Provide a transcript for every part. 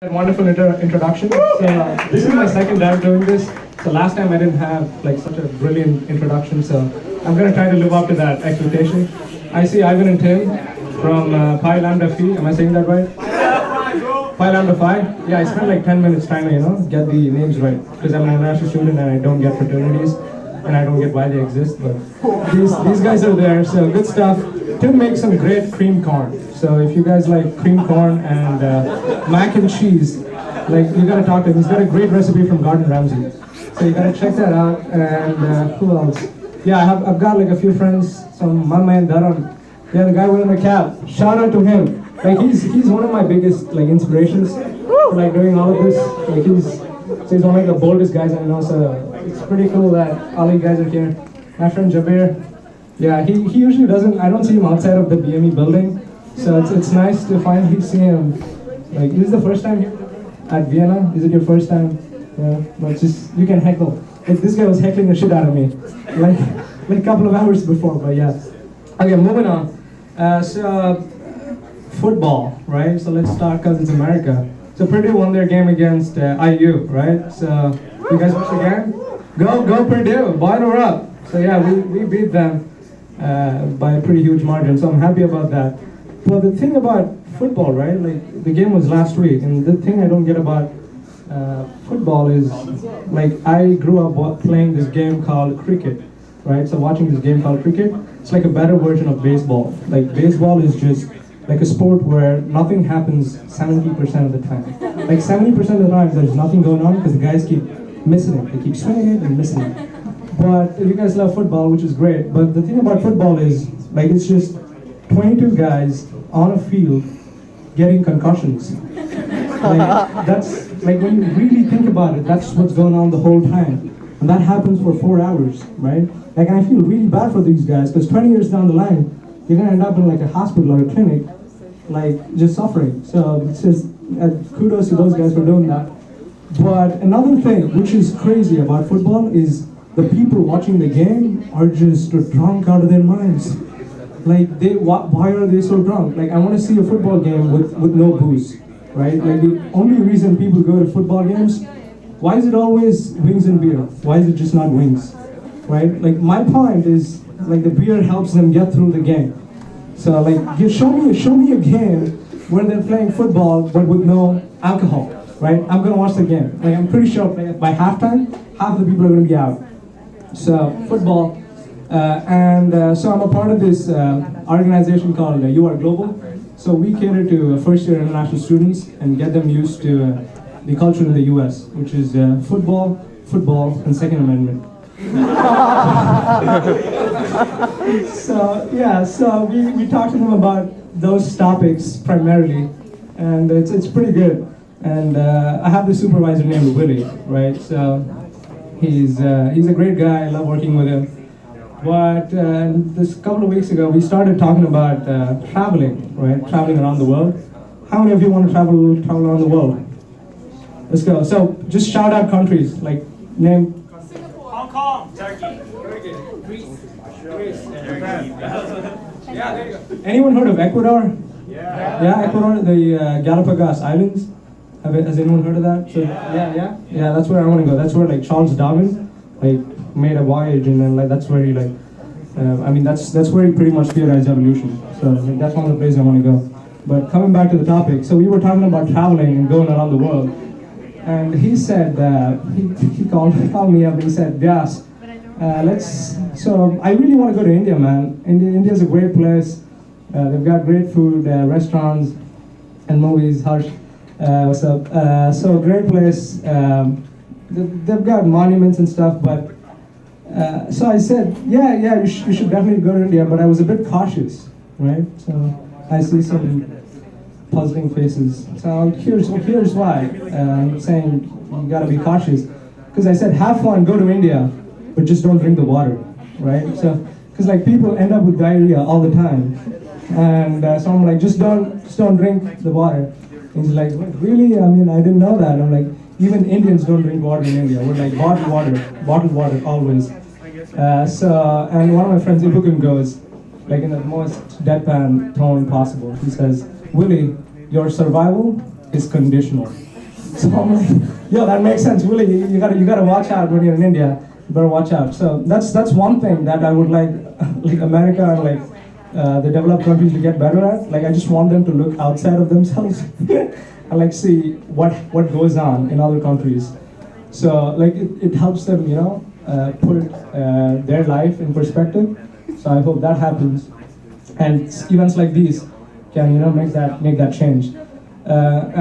Wonderful introduction. So this is my second time doing this. So last time I didn't have like such a brilliant introduction. So I'm gonna try to live up to that expectation. I see Ivan and Tim from Pi Lambda Phi. Am I saying that right? Pi Lambda Phi. Yeah, I spent like 10 minutes trying to get the names right because I'm an international student and I don't get fraternities and I don't get why they exist. But these guys are there. So good stuff. Tim makes some great cream corn. So if you guys like cream corn and mac and cheese, like you gotta talk to him. He's got a great recipe from Gordon Ramsay. So you gotta check that out. And who else? Yeah, I've got like a few friends. Some my man Dharan. Yeah, the guy wearing the cap. Shout out to him. Like he's one of my biggest like inspirations for like doing all of this. Like he's one of the boldest guys I know. So it's pretty cool that all you guys are here. My friend Jabir. Yeah, he usually doesn't. I don't see him outside of the BME building. So it's nice to finally see him. Like, this is the first time here at Vienna? Is it your first time? Yeah, but just, you can heckle. Like, this guy was heckling the shit out of me. Like a couple of hours before, but yeah. Okay, moving on. So, football, right? So let's start because it's America. So Purdue won their game against IU, right? So, you guys watch the game? Go Purdue, boil her up. So yeah, we beat them by a pretty huge margin, so I'm happy about that. Well, the thing about football, right? Like the game was last week, and the thing I don't get about football is, like, I grew up playing this game called cricket, right? So watching this game called cricket, it's like a better version of baseball. Like baseball is just like a sport where nothing happens 70% of the time. Like 70% of the time, there's nothing going on because the guys keep missing it. They keep swinging it and missing it. But you guys love football, which is great. But the thing about football is, like, it's just 22 guys on a field getting concussions. Like, that's, like, when you really think about it, that's what's going on the whole time. And that happens for 4 hours, right? Like, and I feel really bad for these guys, because 20 years down the line, you're gonna end up in like a hospital or a clinic, like, just suffering. So it's just, kudos to those guys for doing that. But another thing, which is crazy about football, is the people watching the game are just drunk out of their minds. Like, why are they so drunk? Like, I want to see a football game with no booze, right? Like, the only reason people go to football games, why is it always wings and beer? Why is it just not wings, right? Like, my point is, like, the beer helps them get through the game. So, like, show me a game where they're playing football but with no alcohol, right? I'm gonna watch the game. Like, I'm pretty sure by halftime, half the people are gonna be out. So, football. So I'm a part of this organization called You Are Global. So we cater to first-year international students and get them used to the culture in the US, which is football, and Second Amendment. So we talk to them about those topics primarily, and it's pretty good. And I have this supervisor named Willie, right? So he's a great guy. I love working with him. But this couple of weeks ago, we started talking about traveling, right? Traveling around the world. How many of you want to travel around the world? Let's go. So just shout out countries, like name. Hong Kong, Turkey, Greece, yeah, there you go. Anyone heard of Ecuador? Yeah. Yeah, Ecuador, the Galapagos Islands. Has anyone heard of that? So, yeah. That's where I want to go. That's where like Charles Darwin, like, made a voyage, and then like that's where he like, that's where he pretty much theorized evolution. So like, that's one of the places I want to go. But coming back to the topic, so we were talking about traveling and going around the world, and he said he called me up and he said, Vyaas, So I really want to go to India, man. India's a great place. They've got great food, restaurants, and movies. Harsh, what's up? So great place. They've got monuments and stuff, but so I said, yeah, you should definitely go to India, but I was a bit cautious, right? So I see some puzzling faces. So here's why I'm saying you gotta be cautious, because I said have fun, go to India, but just don't drink the water, right? So because like people end up with diarrhea all the time, and so I'm like, just don't drink the water. And he's like, really? I mean, I didn't know that. I'm like, even Indians don't drink water in India. We're like bottled water always. And one of my friends, Ibukum, goes, like in the most deadpan tone possible. He says, Willie, your survival is conditional. So I'm like, yo, that makes sense. Really, you gotta watch out when you're in India. You better watch out. So that's one thing that I would like America and like the developed countries to get better at. Like I just want them to look outside of themselves and like see what goes on in other countries. So like it helps them, put their life in perspective. So I hope that happens, and events like these can make that change. What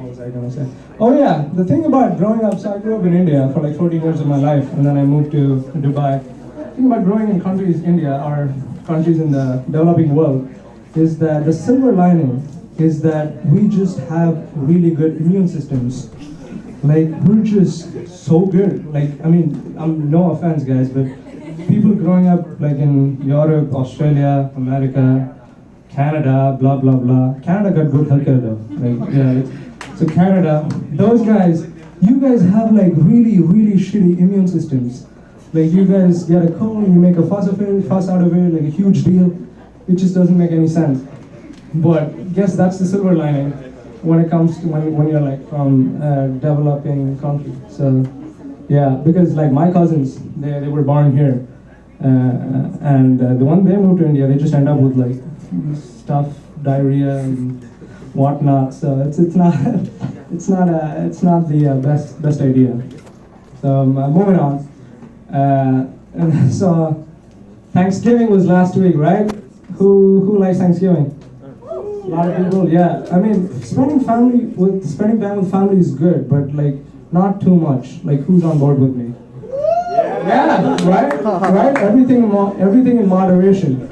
was I gonna say? Oh yeah, the thing about growing up. So I grew up in India for like 14 years of my life, and then I moved to Dubai. The thing about growing in countries India or countries in the developing world is that the silver lining is that we just have really good immune systems. Like we're just so good. Like I mean, I'm no offense, guys, but people growing up like in Europe, Australia, America, Canada, blah blah blah. Canada got good healthcare though. Like so Canada, those guys, you guys have like really really shitty immune systems. Like you guys get a cold, you make a fuss out of it, like a huge deal. It just doesn't make any sense. But I guess that's the silver lining when it comes to when you're like from developing country. So yeah, because like my cousins, they were born here, and the one they moved to India, they just end up with like stuff, diarrhea and whatnot. So it's not the best idea. So moving on. And so Thanksgiving was last week, right? Who likes Thanksgiving? A lot of people, yeah. I mean, spending time with family is good, but like not too much. Like, who's on board with me? Yeah, right. Everything in moderation.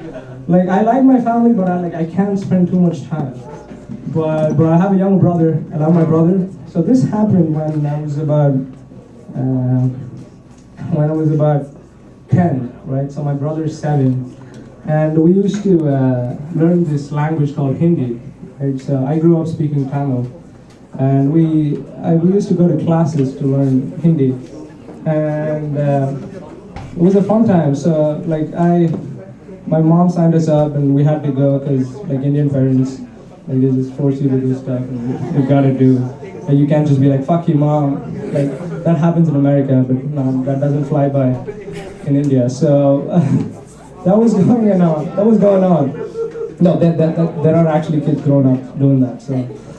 Like, I like my family, but I can't spend too much time. But I have a younger brother. I love my brother. So this happened when I was about 10, right? So my brother's 7. And we used to learn this language called Hindi. Right? So I grew up speaking Tamil, and we used to go to classes to learn Hindi, and it was a fun time. So like my mom signed us up, and we had to go because like Indian parents, like they just force you to do stuff, and you gotta do. And you can't just be like fuck you, mom. Like that happens in America, but no, that doesn't fly by in India. So. That was going on. No, there are actually kids growing up doing that. So,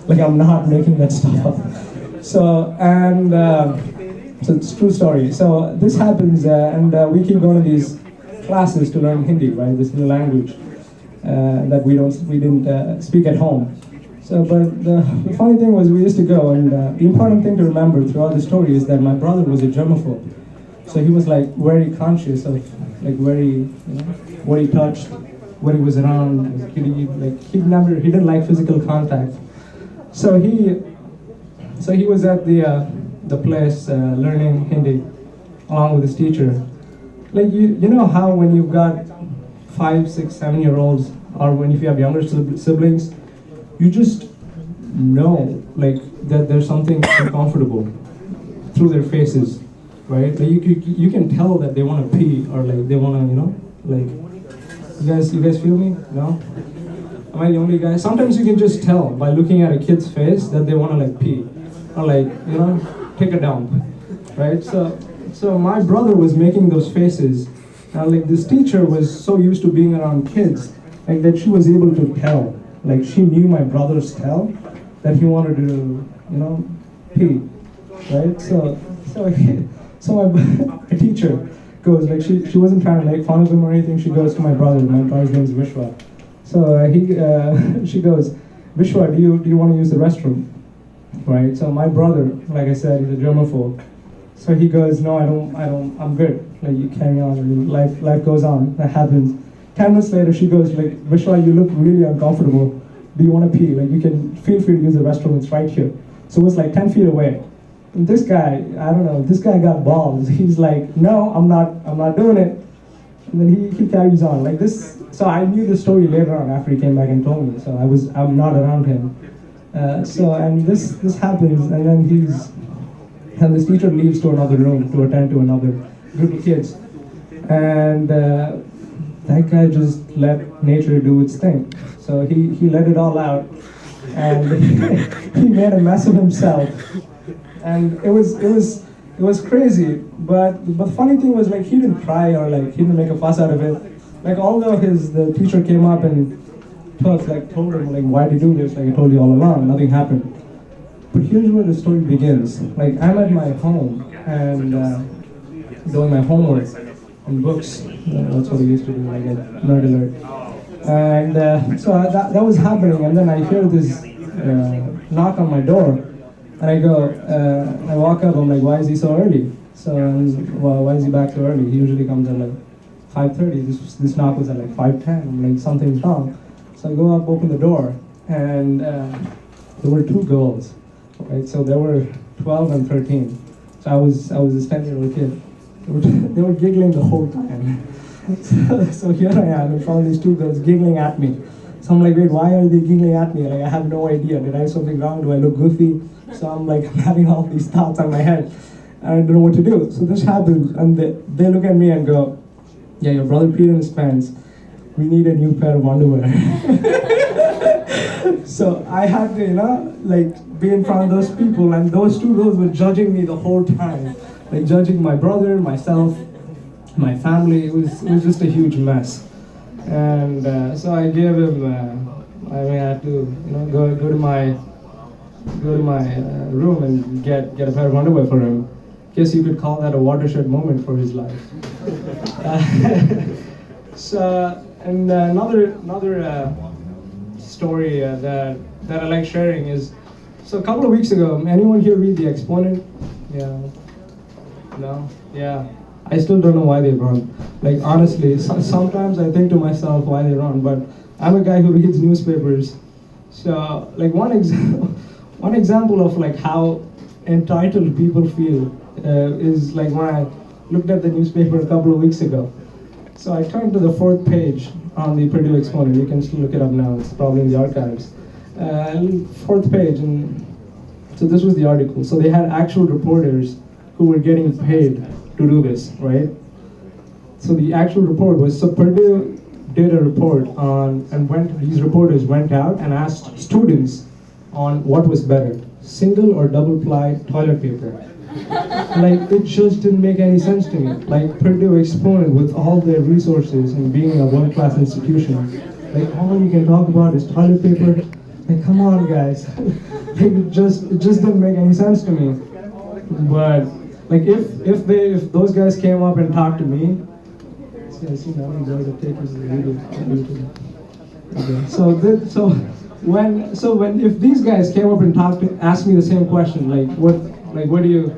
like, I'm not making that stuff up. So, so it's a true story. So this happens, and we keep going to these classes to learn Hindi, right? This new language that we didn't speak at home. So, but the funny thing was we used to go, and the important thing to remember throughout the story is that my brother was a germaphobe. So he was like very conscious of like what he touched, what he was around. He didn't like physical contact. So he was at the place learning Hindi along with his teacher. Like you know how when you've got 5, 6, 7-year-olds, or when if you have younger siblings, you just know like that there's something uncomfortable through their faces. Right? Like you can tell that they want to pee or like they want to, like, you guys feel me? No? Am I the only guy? Sometimes you can just tell by looking at a kid's face that they want to like pee or like, take a dump. Right? So my brother was making those faces, and like this teacher was so used to being around kids, like that she was able to tell. Like she knew my brother's tell that he wanted to, pee. Right? So my teacher goes, like she wasn't trying to make fun of him or anything. She goes to my brother. My brother's name is Vishwa. So she goes, Vishwa, do you want to use the restroom? Right. So my brother, like I said, he's a germaphobe. So he goes, no, I don't. I'm good. Like you carry on. I mean, life goes on. That happens. 10 minutes later, she goes like, Vishwa, you look really uncomfortable. Do you want to pee? Like you can feel free to use the restroom. It's right here. So it was like 10 feet away. And this guy, I don't know, this guy got balls. He's like, no, I'm not doing it. And then he carries on like this. So I knew the story later on after he came back and told me. So I'm not around him. And this happens, and then this teacher leaves to another room to attend to another group of kids. And that guy just let nature do its thing. So he let it all out. and he made a mess of himself, and it was crazy. But the funny thing was, like, he didn't cry or like he didn't make a fuss out of it. Like, although the teacher came up and told him, like, why did you do this? Like, I told you all along, nothing happened. But here's where the story begins. Like, I'm at my home and doing my homework and books. That's what I used to do. I get nerd alert. And so that was happening, and then I hear this knock on my door, and I go, I walk up. I'm like, why is he so early? So, well, why is he back so early? He usually comes at like 5:30. This knock was at like 5:10. I'm like, something's wrong. So I go up, open the door, and there were two girls, right? So they were 12 and 13. So I was a 10-year-old kid. They were giggling the whole time. So here I am in front of these two girls giggling at me. So I'm like, wait, why are they giggling at me? Like, I have no idea. Did I do something wrong? Do I look goofy? So I'm like having all these thoughts on my head. And I don't know what to do. So this happens, and they look at me and go, yeah, your brother peed in his pants. We need a new pair of underwear. So I had to, like, be in front of those people, and those two girls were judging me the whole time. Like, judging my brother, myself, my family. It was just a huge mess. And so I gave him, I had to, go to my room and get a pair of underwear for him. Guess you could call that a watershed moment for his life. So, and another story that I like sharing is, so a couple of weeks ago, anyone here read The Exponent? Yeah. No? Yeah. I still don't know why they run. Like, honestly, sometimes I think to myself why they run, but I'm a guy who reads newspapers. So, like, one example of like how entitled people feel is like when I looked at the newspaper a couple of weeks ago. So I turned to the 4th page on the Purdue Exponent. You can still look it up now. It's probably in the archives. 4th page, and so this was the article. So they had actual reporters who were getting paid to do this, right? So the actual report was, so Purdue did a report on, and these reporters went out and asked students on what was better, single or double ply toilet paper. Like, it just didn't make any sense to me. Like, Purdue Exponent, with all their resources and being a world-class institution, like, all you can talk about is toilet paper. Like, come on, guys. Like, it just didn't make any sense to me. But like, if those guys came up and talked to me, see, I see now these guys are taking the video. Okay. So if these guys came up and asked me the same question, like, what do you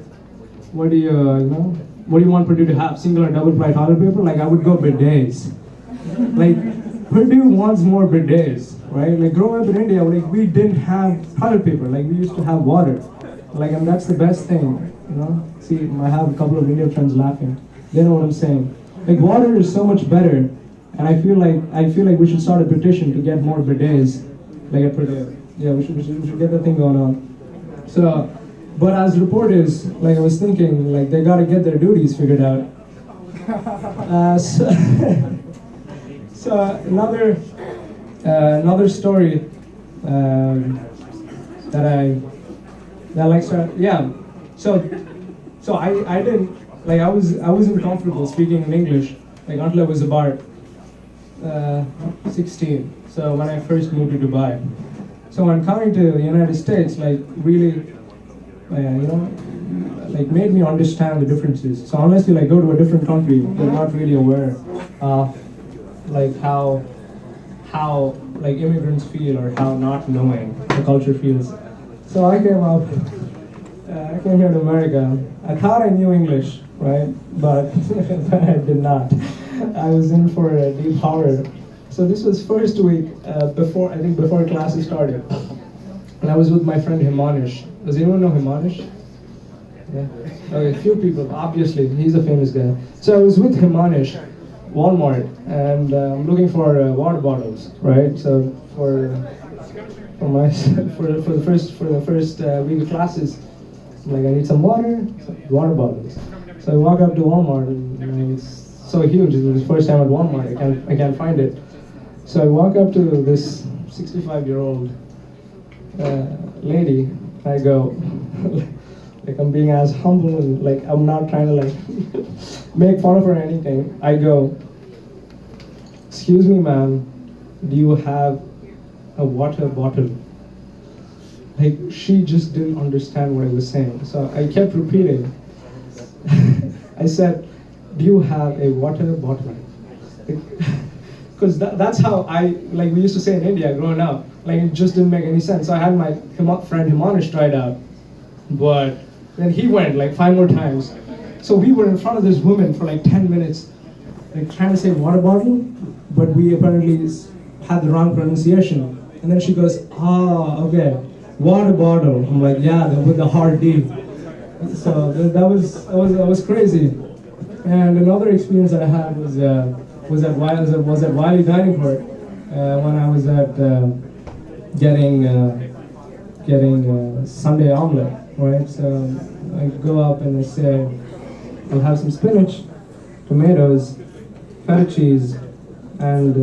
want Purdue to have, single or double ply toilet paper? Like, I would go bidets. Like, Purdue wants more bidets, right? Like, growing up in India, like, we didn't have toilet paper. Like, we used to have water. Like, and that's the best thing, See, I have a couple of Indian friends laughing. They know what I'm saying. Like, water is so much better, and I feel like we should start a petition to get more bidets, like at Purdue. Yeah, we should get that thing going on. So, but as reporters, like, I was thinking, like, they got to get their duties figured out. So another story that I like. Yeah. So I didn't, like, I wasn't comfortable speaking in English, like, until I was about 16. So when I first moved to Dubai. So when coming to the United States, like, really, like, made me understand the differences. So unless you like go to a different country, you're not really aware of like how like immigrants feel, or how not knowing the culture feels. So I came here to America. I thought I knew English, right? But I did not. I was in for a deep horror. So this was first week before classes started, and I was with my friend Himanish. Does anyone know Himanish? Yeah. Okay, few people. Obviously, he's a famous guy. So I was with Himanish, Walmart, and I'm looking for water bottles, right? So for the first week of classes, I'm like, I need some water bottles. So I walk up to Walmart, and it's so huge. It was the first time at Walmart. I can't find it. So I walk up to this 65-year-old lady, I go, like I'm being as humble and like I'm not trying to like make fun of her or anything. I go, excuse me, ma'am, do you have a water bottle? Like she just didn't understand what I was saying, so I kept repeating. I said, do you have a water bottle? Because that's how like we used to say in India growing up. Like it just didn't make any sense. So I had my friend Himanish try it out, but then he went like 5 more times. So we were in front of this woman for like 10 minutes, like trying to say water bottle, but we apparently had the wrong pronunciation. And then she goes, okay, water bottle. I'm like, yeah, with the hard D. So that was crazy. And another experience that I had was at Wiley Dining Court when I was at getting Sunday omelet, right? So I go up and I say, I'll have some spinach, tomatoes, feta cheese, and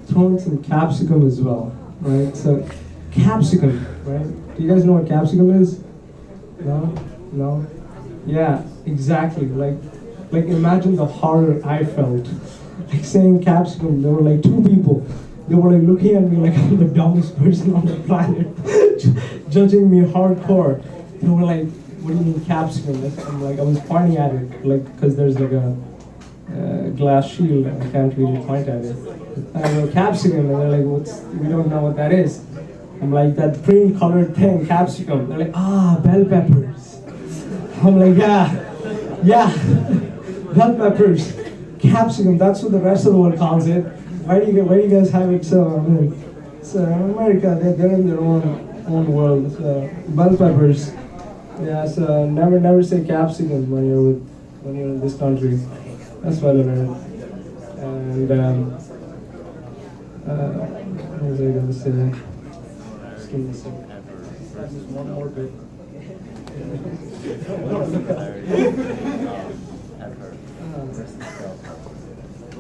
throw in some capsicum as well, right? So capsicum, right? Do you guys know what capsicum is? No? Yeah, exactly. Like imagine the horror I felt. Like saying capsicum, there were like 2 people. They were like looking at me like I'm the dumbest person on the planet, judging me hardcore. They were like, what do you mean capsicum? I'm like, I was pointing at it, like, because there's like a glass shield and I can't really point at it. And I go, capsicum, and they're like, we don't know what that is. I'm like, that green colored thing, capsicum. They're like, bell peppers. I'm like, yeah, bell peppers. Capsicum, that's what the rest of the world calls it. Why do you guys have it so? I mean, so in America, they're in their own world. So bell peppers. Yeah, so never say capsicum when you're in this country. That's what I learned. And what was I gonna say? Just give me a second. Just one more bit.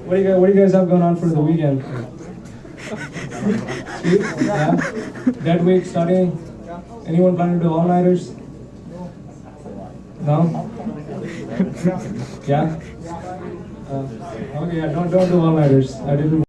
What do you guys have going on for the weekend? Sleep? Yeah? Dead week, studying? Anyone planning to do all-nighters? No? Yeah? Okay, yeah, don't do all-nighters. I didn't